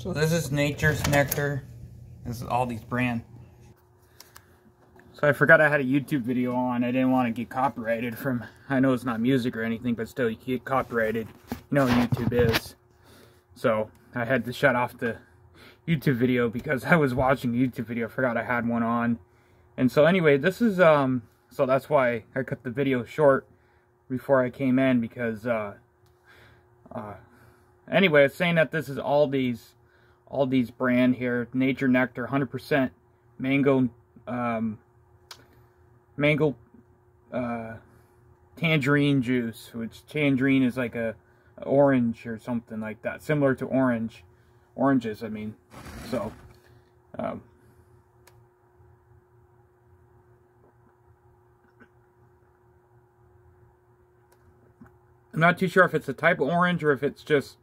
So this is Nature's Nectar. This is Aldi's brand. So I forgot I had a YouTube video on. I didn't want to get copyrighted from, I know it's not music or anything, but still you get copyrighted. You know what YouTube is. So I had to shut off the YouTube video because I was watching a YouTube video. I forgot I had one on. And so anyway, this is, so that's why I cut the video short before I came in, because, anyway, it's saying that this is Aldi's brand here, Nature Nectar, 100% mango, tangerine juice, which tangerine is like a orange or something like that, similar to oranges, I mean. So, I'm not too sure if it's a type of orange or if it's just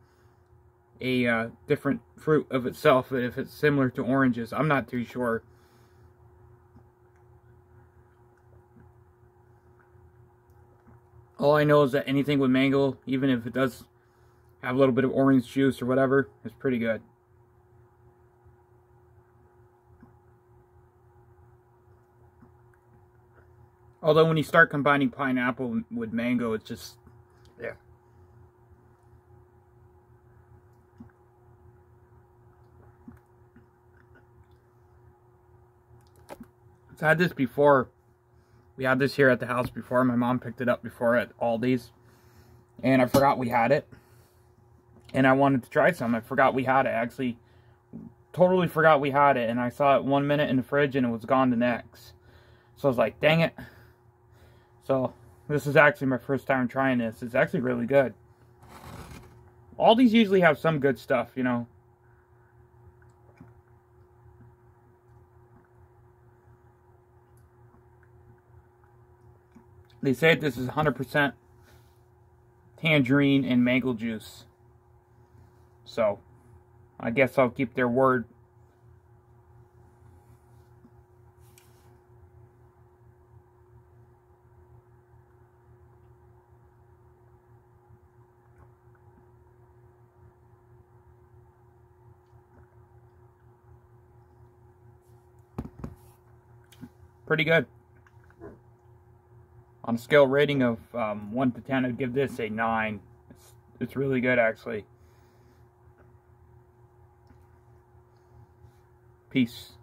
a different fruit of itself, but if it's similar to oranges, I'm not too sure. All I know is that anything with mango, even if it does have a little bit of orange juice or whatever, is pretty good. Although when you start combining pineapple with mango, it's just, yeah. So I had this before. We had this here at the house before. My mom picked it up before at Aldi's. And I forgot we had it. And I wanted to try some. I forgot we had it. Actually, totally forgot we had it. And I saw it 1 minute in the fridge and it was gone the next. So I was like, dang it. So this is actually my first time trying this. It's actually really good. Aldi's usually have some good stuff, you know. They say this is 100% tangerine and mango juice. So, I guess I'll keep their word. Pretty good. On a scale rating of 1 to 10, I'd give this a 9. It's really good, actually. Peace.